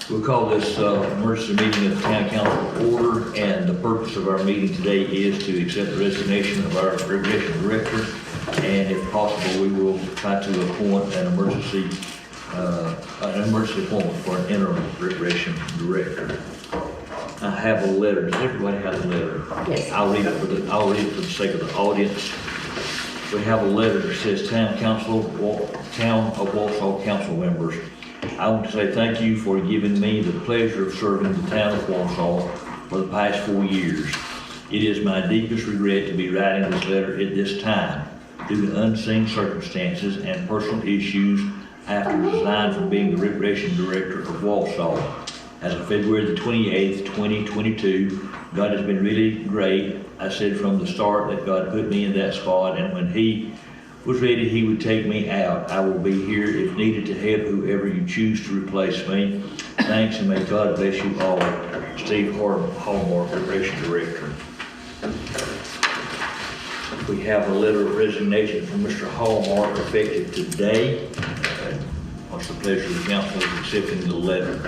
We'll call this emergency meeting of the town council to order, and the purpose of our meeting today is to accept the resignation of our recreation director, and if possible, we will try to appoint an emergency appointment for an interim recreation director. I have a letter. Does everybody have a letter? Yes. I'll read it for the sake of the audience. We have a letter that says, Town of Wausau council members, I want to say thank you for giving me the pleasure of serving the town of Wausau for the past 4 years. It is my deepest regret to be writing this letter at this time. Due to unseen circumstances and personal issues, I have to resign from being the recreation director of Wausau. As of February the 28th, 2022, God has been really great. I said from the start that God put me in that spot, and when He was ready, He would take me out. I will be here if needed to help whoever you choose to replace me. Thanks, and may God bless you all. Steve Hallmark, Recreation Director. We have a letter of resignation from Mr. Hallmark effective today. What's the pleasure of the council of accepting the letter?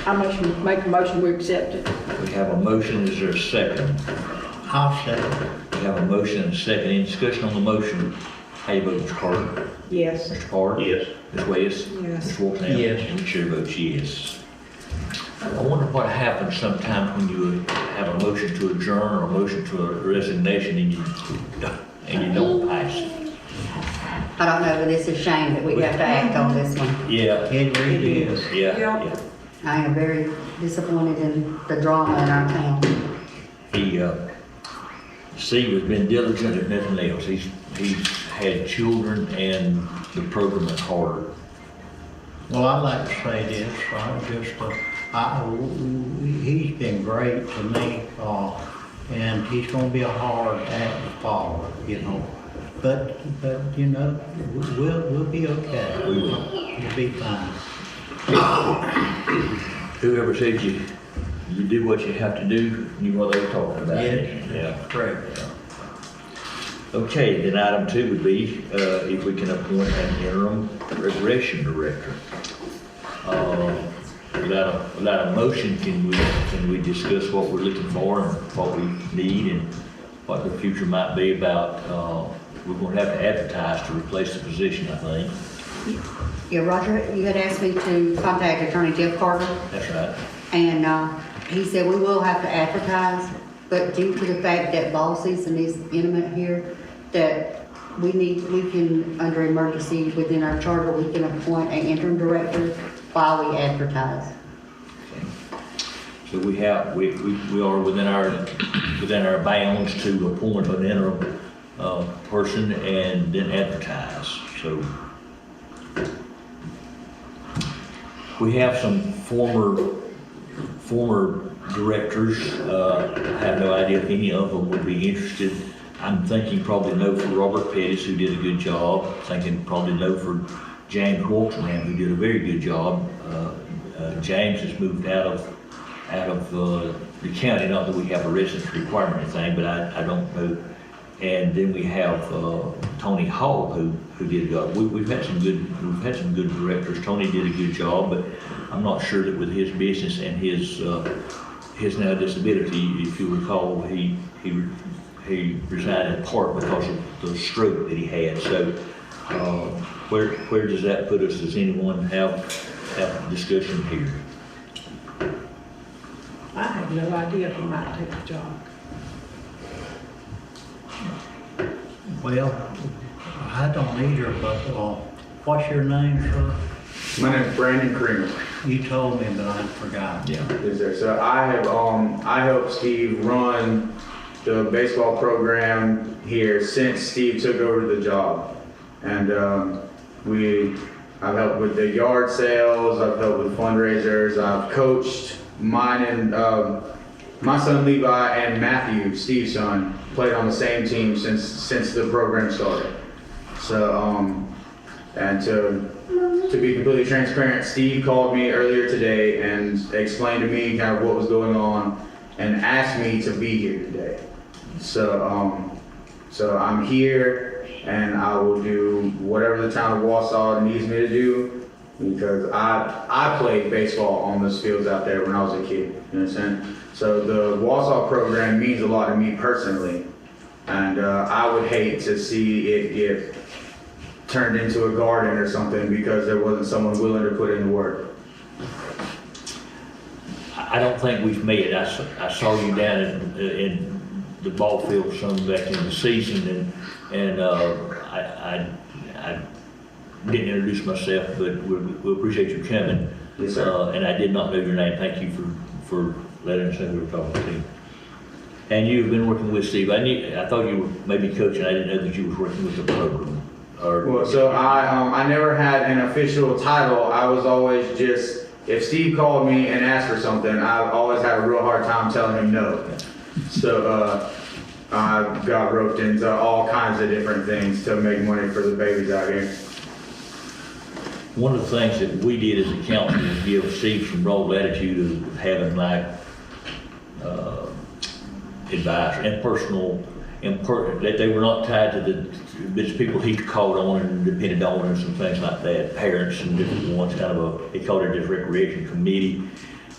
I make a motion, we accept it. We have a motion. Is there a second? I'll second. We have a motion and a second. Any discussion on the motion? How you vote, Mr. Carter? Yes. Mr. Carter? Yes. Ms. West? Yes. Mr. Walton? Yes. And the chair votes yes. I wonder what happens sometimes when you have a motion to adjourn or a motion to a resignation and you don't pass it. I don't know, but it's a shame that we have to act on this one. Yeah. It really is. Yeah. I am very disappointed in the drama in our town. Steve has been diligent if nothing else. He's had children and the program at heart. Well, I'd like to say this, he's been great to me, and he's gonna be a hard act to follow, you know. But you know, we'll be okay. We will. We'll be fine. Whoever said you do what you have to do, knew what they were talking about. Yes. Yeah. Correct. Yeah. Okay, then item 2 would be if we can appoint an interim recreation director. Without a motion, can we discuss what we're looking for and what we need and what the future might be about? We're going to have to advertise to replace the position, I think. Yeah, Roger, you had asked me to contact Attorney Jeff Carter, That's right. and he said we will have to advertise, but due to the fact that ball season is imminent here, that we can, under emergency within our charter, we can appoint an interim director while we advertise. Okay. So we are within our bounds to appoint an interim person and then advertise. So we have some former directors. I have no idea if any of them would be interested. I'm thinking probably no for Robert Pettis, who did a good job. Thinking probably no for James Walton, who did a very good job. James has moved out of the county. Not that we have a residence requirement or anything, but I don't know. And then we have Tony Hall, who did a job. We've had some good directors. Tony did a good job, but I'm not sure that with his business and his now disability, if you recall, he resigned in part because of the stroke that he had. So where does that put us? Does anyone have a discussion here? I have no idea if he might take the job. Well, I don't either, but what's your name, sir? My name is Brandon Creamer. You told me, but I forgot. Yeah. Yes, sir. So I have I helped Steve run the baseball program here since Steve took over the job, and I've helped with the yard sales. I've helped with fundraisers. I've coached mine and my son Levi and Matthew, Steve's son, played on the same team since the program started. So and to be completely transparent, Steve called me earlier today and explained to me kind of what was going on and asked me to be here today. So I'm here, and I will do whatever the town of Wausau needs me to do because I played baseball on those fields out there when I was a kid, you understand? So the Wausau program means a lot to me personally, and I would hate to see it get turned into a garden or something because there wasn't someone willing to put in the work. I don't think we've met. I saw you down in the ball field some back in the season, and I didn't introduce myself, but we appreciate you coming. Yes, sir. And I did not know your name. Thank you for letting us know we were talking to you. And you've been working with Steve. I thought you were maybe coaching. I didn't know that you was working with the program. Well, so I never had an official title. I was always just, if Steve called me and asked for something, I always had a real hard time telling him no. So I got roped into all kinds of different things to make money for the babies out here. One of the things that we did as a council was give Steve some broad latitude of having like advice and personal, that they were not tied to the people he called on and depended on and some things like that, parents and different ones, kind of he called it his recreation committee.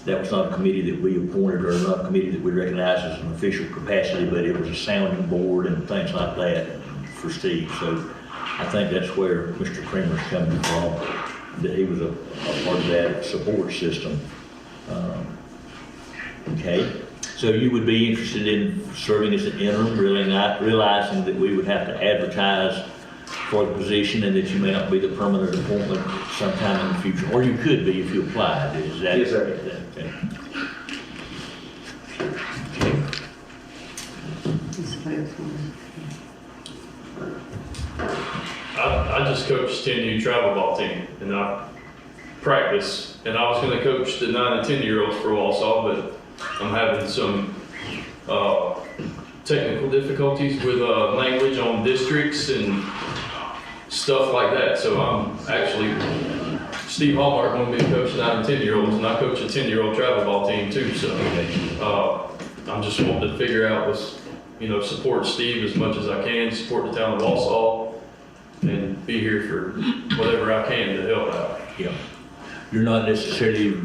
That was not a committee that we appointed or not a committee that we recognized as an official capacity, but it was a sounding board and things like that for Steve. So I think that's where Mr. Creamer's coming from, that he was a part of that support system. Okay, so you would be interested in serving as an interim, really not realizing that we would have to advertise for the position and that you may not be the permanent appointment sometime in the future, or you could be if you applied. Is that? Yes, sir. Okay. I just coached 10U travel ball team, and I practice, and I was going to coach the 9 and 10-year-olds for Wausau, but I'm having some technical difficulties with language on districts and stuff like that. So I'm actually, Steve Hallmark wanted me to coach 9 and 10-year-olds, and I coach a 10-year-old travel ball team too. So I'm just wanting to figure out what's, support Steve as much as I can, support the town of Wausau, and be here for whatever I can to help out. Yeah. You're not necessarily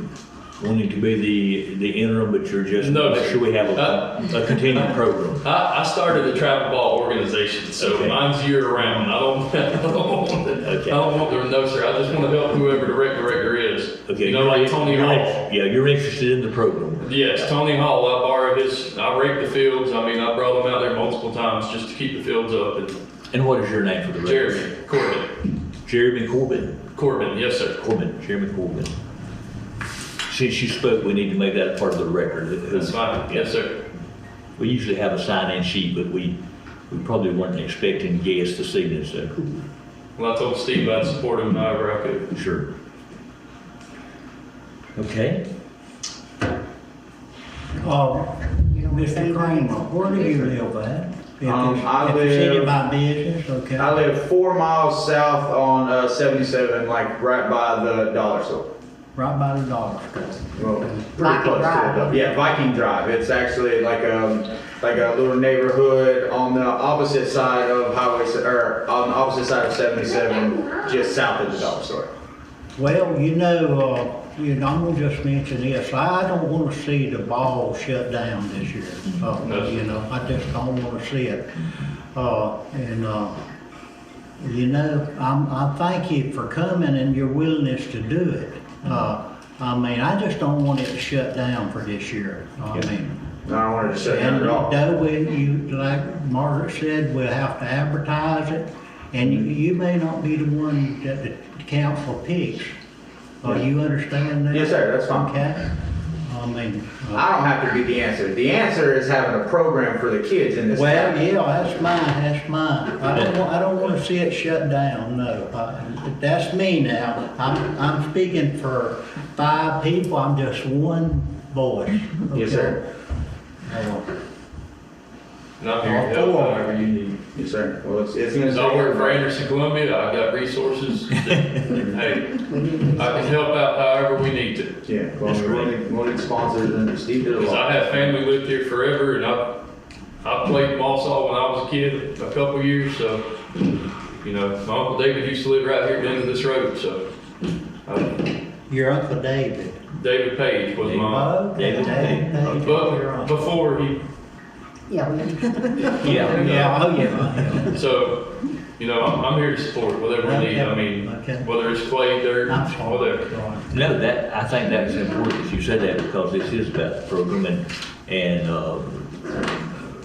wanting to be the interim, but you're just No, make sure we have a continuing program. I started a travel ball organization, so Okay. mine's year round. I don't want the, no sir, I just want to help whoever the rec director is. Okay. Like Tony Hall. Yeah, you're interested in the program. Yes, Tony Hall, I borrowed I raked the fields. I mean, I brought them out there multiple times just to keep the fields up. And what is your name for the record? Jeremy Corbin. Jeremy Corbin. Corbin, yes sir. Corbin, Jeremy Corbin. Since you spoke, we need to make that a part of the record. That's fine, yes sir. We usually have a sign-in sheet, but we probably weren't expecting guests this evening, so. Well, I told Steve I'd support him however I could. Sure. Okay. Mr. Kramer, where do you live at? I If it's city live- by business, okay? I live 4 miles south on 77, like right by the dollar store. Right by the dollar store. Well, pretty Viking close Drive. to it. Yeah, Viking Drive. It's actually like a little neighborhood on the opposite side of or on the opposite side of 77, just south of the dollar store. Well, I'm gonna just mention this, I don't wanna see the ball shut down this year. I just don't wanna see it. I thank you for coming and your willingness to do it. I just don't want it to shut down for this year. I don't want it to shut down And at all. though like Margaret said, we'll have to advertise it, and you may not be the one that the council picks. You understand that? Yes, sir, that's fine. Okay? I don't have to be the answer. The answer is having a program for the kids in this Well, town. yeah, that's mine. I don't wanna see it shut down, no. That's me now. I'm speaking for 5 people, I'm just one voice. Yes, sir. And I'm here to help however you need. Yes, sir. Well, it's gonna I work for Anderson, Columbia. I've got resources. Hey, I can help out however we need to. Yeah, well, we'll need sponsors and Steve did a Because I lot. have family lived here forever, and I played in Wausau when I was a kid, a couple years. So, my uncle David used to live right here at the end of this road. So, Your Uncle David. David Page was my, David Page. but before he, Yeah, we Yeah. Yeah, oh, yeah. so, you know, I'm here to support whatever we need. I mean, Okay. whether it's clay, dirt, I'm sorry. whatever. No, I think that's important that you said that because this is about the program and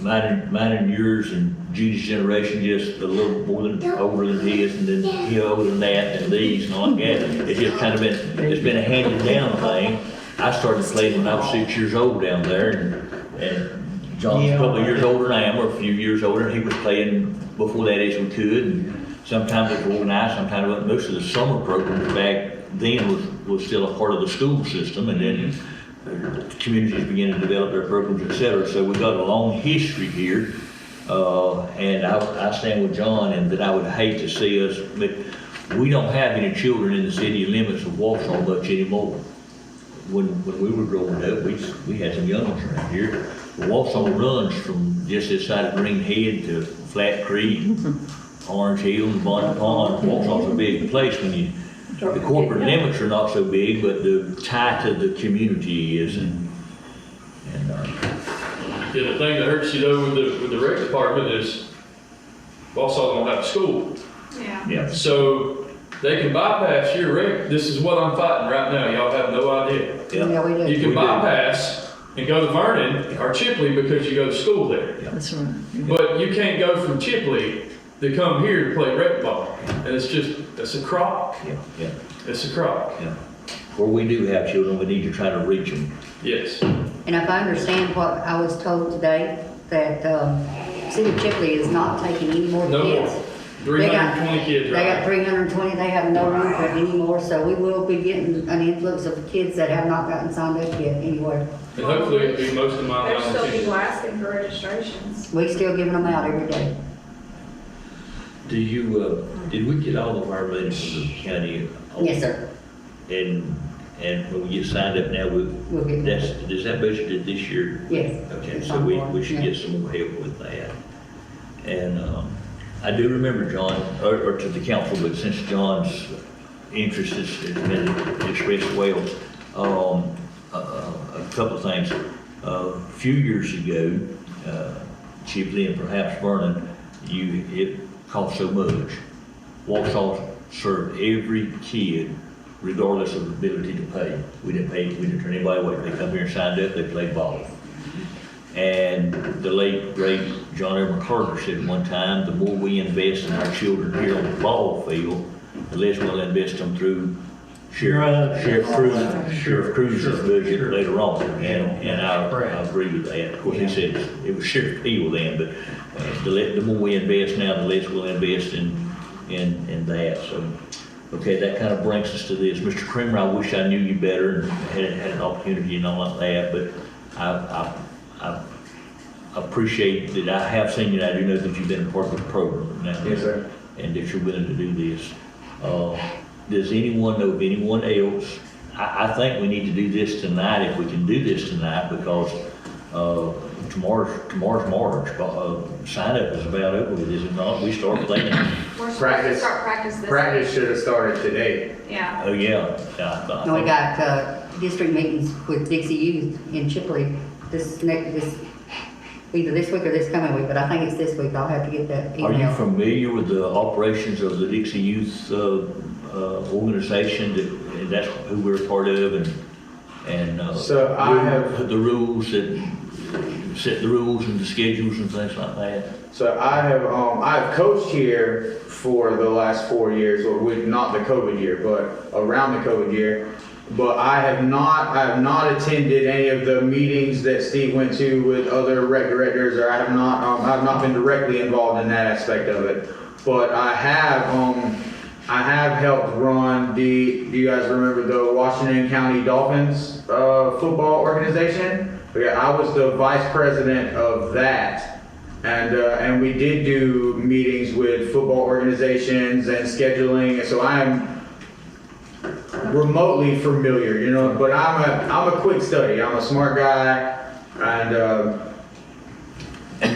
mine and yours and Judy's generation just a little more than older than his and then he older than that and these and all like that. It's just kind of it's been a handed down thing. I started playing when I was 6 years old down there and John's a couple of years older than I am, or a few years older, and he was playing before that age we could, and sometimes it was organized, sometimes it wasn't. Most of the summer programs back then was still a part of the school system, and then communities began to develop their programs, et cetera. So we've got a long history here, and I stand with John, and that I would hate to see us, but we don't have any children in the city limits of Wausau much anymore. When we were growing up, we had some young ones around here. Wausau runs from just this side of Green Head to Flat Creek, Orange Hill, and Bonnet Pond. Wausau's a big place when the corporate limits are not so big, but the tie to the community is. Yeah, the thing that hurts you though with the rec department is Wausau don't have a school. Yeah. So they can bypass your rec. This is what I'm fighting right now. Y'all have no idea. Yeah, we You do. can We do. bypass and go to Vernon or Chipley because you go to school there. That's right. But you can't go from Chipley to come here to play rec ball. And it's a crock. Yeah. It's a crock. Yeah. Where we do have children, we need to try to reach them. Yes. And if I understand what I was told today, that, City of Chipley is not taking any more No more. kids. 320 kids They got right 320, they have no room for it anymore, so we will be getting an influx of kids that have not gotten signed up yet anyway. And hopefully it'll be most of mine. There's still too. people asking for registrations. We still giving them out every day. Do you, did we get all of our money from the county? Yes, sir. And when we get signed up now, We'll get them. is that budgeted this year? Yes. Okay, It's so on we board, should yeah. get some more help with that. And, I do remember John, or to the council, but since John's interest has been expressed well, a couple of things. A few years ago, Chipley and perhaps Vernon, it cost so much. Wausau served every kid regardless of ability to pay. We didn't turn anybody away. They come here and signed up, they played ball. And the late, great John Edward Carter said one time, the more we invest in our children here on the ball field, the less we'll invest them through Sheriff Cruz's budget later on. And I agree with that. Of course, he said it was Sheriff Peel then, but the more we invest now, the less we'll invest in that. So, okay, that kind of brings us to this. Mr. Kramer, I wish I knew you better and had an opportunity and all like that, but I appreciate that I have seen you, and I do know that you've been a part of the program now. Yes, sir. And that you're willing to do this. Does anyone know of anyone else? I think we need to do this tonight, if we can do this tonight, because tomorrow's March. Sign up is about over with, is it not? We start playing. We're supposed to Practice. start practice this Practice week. should have started today. Yeah. Oh, yeah. I And we got, district meetings with Dixie Youth in Chipley either this week or this coming week, but I think it's this week. I'll have to get that Are you email. familiar with the operations of the Dixie Youth organization? And that's who we're a part of, and So I have- the rules that set the rules and the schedules and things like that. So I've coached here for the last 4 years, or with not the COVID year, but around the COVID year. But I have not attended any of the meetings that Steve went to with other rec directors, or I've not been directly involved in that aspect of it. But I have helped run do you guys remember the Washington County Dolphins football organization? Yeah, I was the vice president of that. And we did do meetings with football organizations and scheduling, and so I'm remotely familiar, you know, but I'm a quick study. I'm a smart guy, and And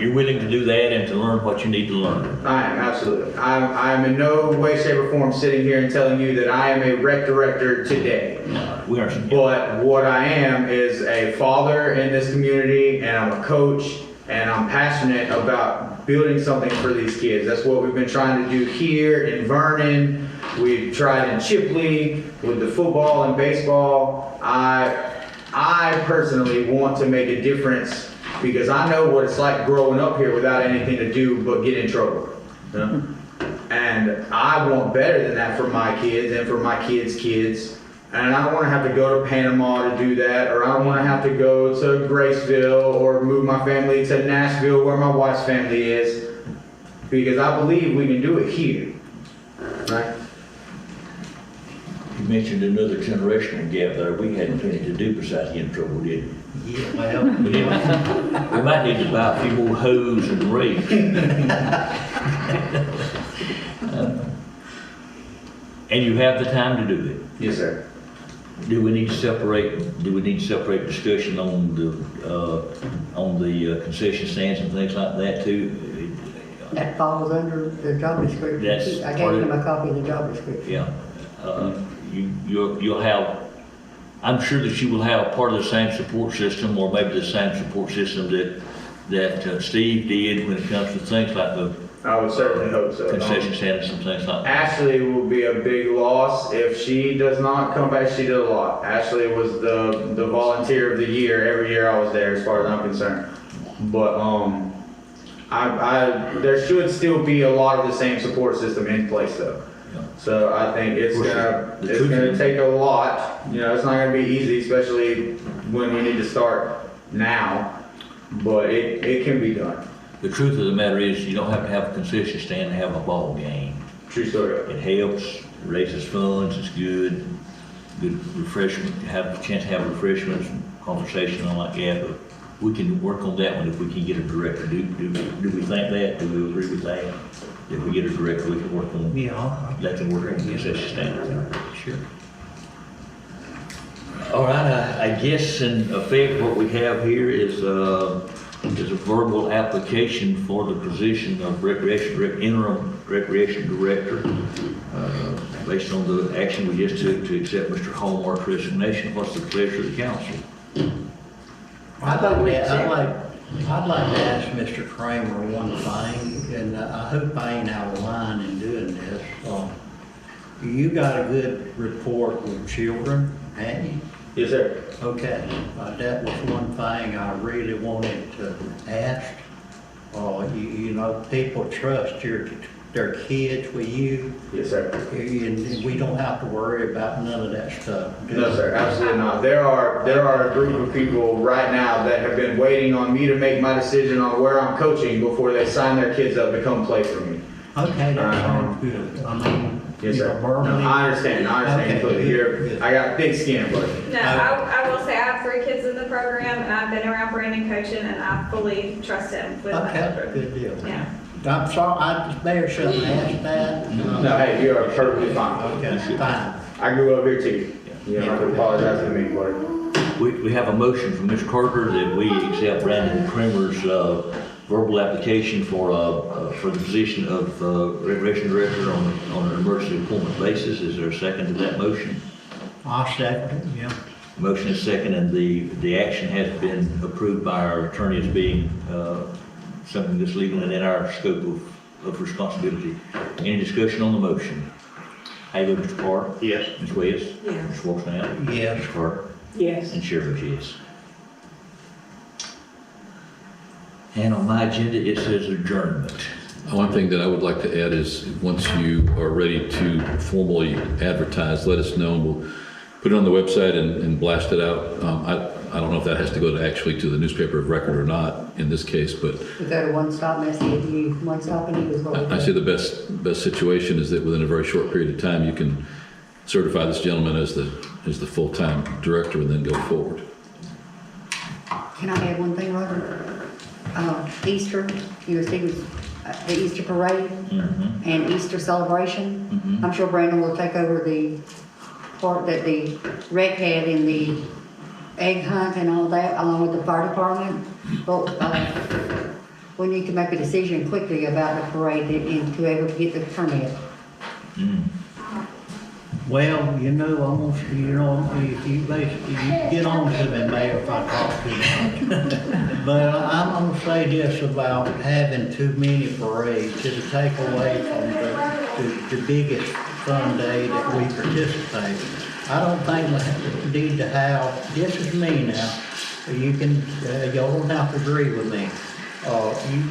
you're willing to do that and to learn what you need to learn. I am, absolutely. I am in no way, shape, or form sitting here and telling you that I am a rec director today. We are. But what I am is a father in this community, and I'm a coach, and I'm passionate about building something for these kids. That's what we've been trying to do here in Vernon. We've tried in Chipley with the football and baseball. I personally want to make a difference because I know what it's like growing up here without anything to do but get in trouble. You know? And I want better than that for my kids and for my kids' kids. And I don't want to have to go to Panama to do that, or I don't want to have to go to Graceville or move my family to Nashville where my wife's family is, because I believe we can do it here. Right? You mentioned another generational gap there. We hadn't plenty to do besides get in trouble, did we? Yeah, well, We didn't. We might need to buy a few more hose and rakes. And you have the time to do it. Yes, sir. Do we need to separate discussion on the concession stands and things like that too? That falls under the job description. That's I part gave of- him a copy of the job description. Yeah. You'll have, I'm sure that you will have part of the same support system, or maybe the same support system that Steve did when it comes to things like the I would certainly hope so. concession stands and things like that. Ashley will be a big loss if she does not come back. She did a lot. Ashley was the volunteer of the year every year I was there, as far as I'm concerned. But there should still be a lot of the same support system in place though. Yeah. So I think it's gonna take a lot. You know, it's not gonna be easy, especially when we need to start now. But it can be done. The truth of the matter is, you don't have to have a concession stand to have a ball game. True story. It helps, raises funds, it's good refreshment, have a chance to have refreshments, conversation on like that, but we can work on that one if we can get a director. Do we think that? Do we agree with that? If we get a director, we can work on, yeah. that can work on the concession stand. Sure. All right, I guess in effect, what we have here is a verbal application for the position of interim recreation director, based on the action we just took to accept Mr. Hallmark's resignation. What's the pleasure of the council? I'd like to ask Mr. Kramer one thing, and I hope I ain't out of line in doing this. You got a good rapport with children, haven't you? Yes, sir. Okay, that was one thing I really wanted to ask. You know, people trust their kids with you, Yes, sir. and we don't have to worry about none of that stuff. do No, we? sir, absolutely not. There are a group of people right now that have been waiting on me to make my decision on where I'm coaching before they sign their kids up to come play for me. Okay, that sounds good. I mean, Yes, sir. you're verbally- No, I understand Okay, completely. good. I got thick skin, buddy. No, I will say I have 3 kids in the program, and I've been around Brandon coaching, and I fully trust him with my Okay, children. good deal. Yeah. I'm sorry, I better shouldn't ask that. No, hey, you are perfectly fine. Okay, fine. I grew up here too. You don't have to apologize to me, buddy. We have a motion from Ms. Carter that we accept Brandon Kramer's verbal application for the position of recreation director on an emergency appointment basis. Is there a second to that motion? I'll second it, yeah. Motion is second, and the action has been approved by our attorney as being something that's legal and in our scope of responsibility. Any discussion on the motion? How you vote, Mr. Carter? Yes. Ms. West? Yes. Ms. Wolfson? Yes. Mr. Carter? Yes. And Chair votes yes. And on my agenda, it says adjournment. One thing that I would like to add is, once you are ready to formally advertise, let us know, and we'll put it on the website and blast it out. I don't know if that has to go to the newspaper of record or not in this case, but We go to One Stop Message, One Stop and is what we I do. say the best situation is that within a very short period of time, you can certify this gentleman as the full-time director and then go forward. Can I add one thing, Roger? Easter, you know, Steve was, the Easter parade and Easter celebration. I'm sure Brandon will take over the part that the rec had in the egg hunt and all that, along with the fire department. But we need to make a decision quickly about the parade and to be able to get the permit. Well, you know, almost, you know, if you basically, you get on to me, Mayor, if I talk too much. But I'm gonna say this about having too many parades, it'll take away from the biggest fun day that we participate. I don't think we need to have, this is me now, you can, y'all don't have to agree with me.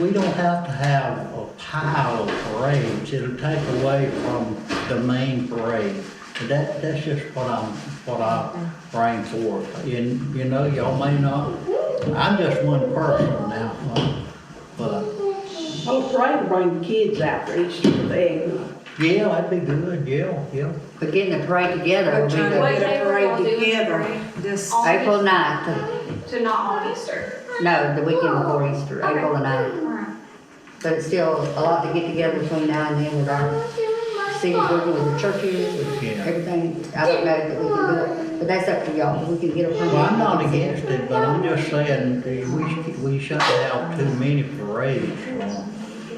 We don't have to have a pile of parades, it'll take away from the main parade. That's just what I bring forth. And, you know, y'all may not, I'm just one person now, but, Oh, parade to bring the kids out for Easter with the egg. yeah, that'd be good, yeah. But getting the parade together will be We're the trying to What get day a we're parade gonna do the together. parade? This, April 9th, To not on Easter. no, the weekend before Easter, Okay. April the 9th. Alright. But it's still a lot to get together between now and then with our city working with the churches, with Yeah. everything. I don't know that we can do it, but that's up to y'all. We can get a permit. Well, I'm not against it, but I'm just saying, we shouldn't have too many parades.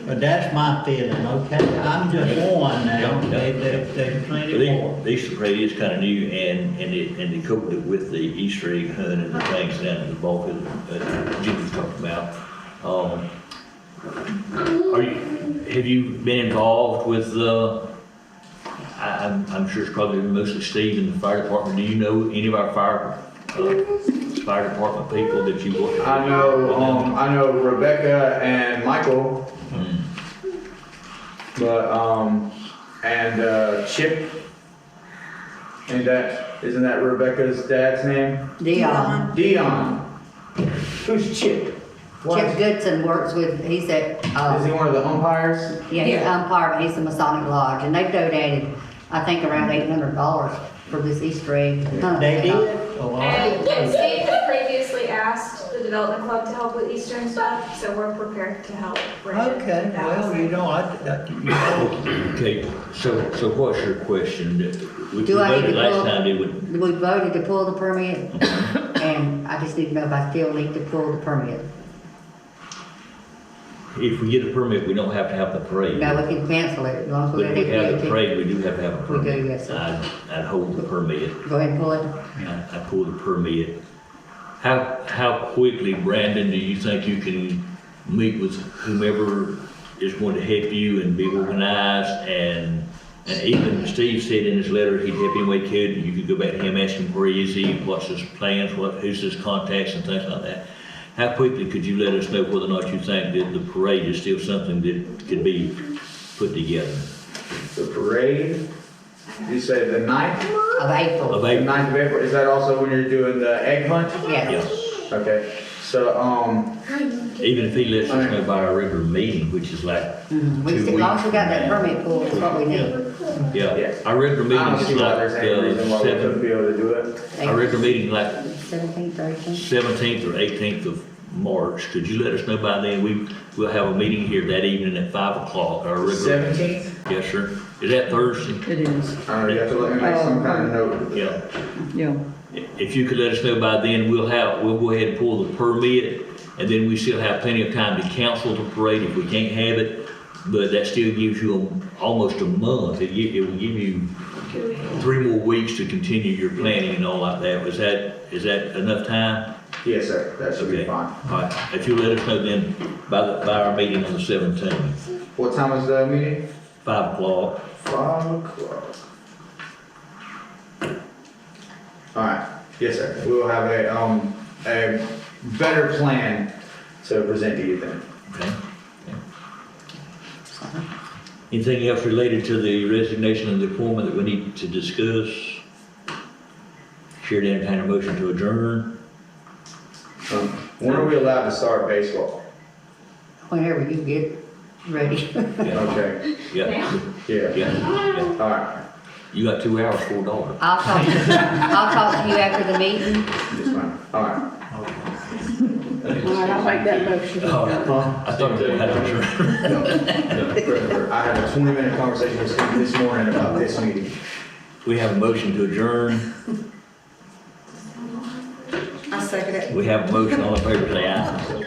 But that's my feeling, okay? I'm just one now, there's plenty more. But the Easter parade is kind of new, and they coupled it with the Easter egg hunt and the things down at the ball field that Jimmy's talking about. Have you been involved with I'm sure it's probably mostly Steve in the fire department. Do you know any of our fire department people that you work with? I know Rebecca and Michael, but, and, Chip, and isn't that Rebecca's dad's name? Dion. Dion. Who's Chip? What? Chip Goodson works with, he's at, Is he one of the umpires? yeah, he's umpire, but he's the Masonic Lodge, and they've donated, I think, around $800 for this Easter egg hunt. They did? Oh, all And right. Steve had previously asked the development club to help with Easter and stuff, so we're prepared to help. Brandon. Okay, well, you know, Okay, so what's your question? We Do I need voted to last pull- time, did we? We voted to pull the permit, and I just need to know if I still need to pull the permit. If we get a permit, we don't have to have the parade. No, we can cancel it, as long as we But get if we have the it. parade, we do have to have a We do, permit. yes, sir. I'd hold the permit. Go ahead and pull it. I pull the permit. How quickly, Brandon, do you think you can meet with whomever is going to help you and be organized? And even Steve said in his letter, he'd help any way he could. You could go back to him, ask him where is he, what's his plans, who's his contacts and things like that. How quickly could you let us know whether or not you think that the parade is still something that could be put together? The parade? You said the 9th? Of April. Of The April? 9th of April, is that also when you're doing the egg hunt? Yes. Okay, so, Even if he lets us know by our regular meeting, which is like We 2 still, as weeks. long as we got that permit pulled, that's what we need. Yeah, our regular I meeting don't is see why like there's any reason why we couldn't 7th. be able to do it. Our regular meeting like 17th, 18th. 17th or 18th of March. Could you let us know by then? We'll have a meeting here that evening at 5 o'clock. Our regular. 17th? Yes, sir. Is that Thursday? it is, You have to let me make some kind of note. Yeah. yeah. If you could let us know by then, we'll go ahead and pull the permit, and then we still have plenty of time to cancel the parade if we can't have it. But that still gives you almost a month. It will give you 3 more weeks to continue your planning and all like that. Is that enough time? Yes, sir, that should be Okay. fine. All right. If you let us know then by our meeting on the 17th, What time is the meeting? 5 o'clock. 5 o'clock. Alright, yes, sir. We will have a better plan to present to you then. Okay. Anything else related to the resignation and the appointment that we need to discuss? Chair to entertain a motion to adjourn. When are we allowed to start baseball? Whenever you get ready. Yeah, Okay, yeah, yeah, yeah. alright, You got 2 hours, $4. I'll talk to you after the meeting. yes, ma'am, alright. All right, I'll make that motion. I thought we had to adjourn. I had a 20-minute conversation with Steve this morning about this meeting. We have a motion to adjourn. I second it. We have a motion. All in favor, say aye.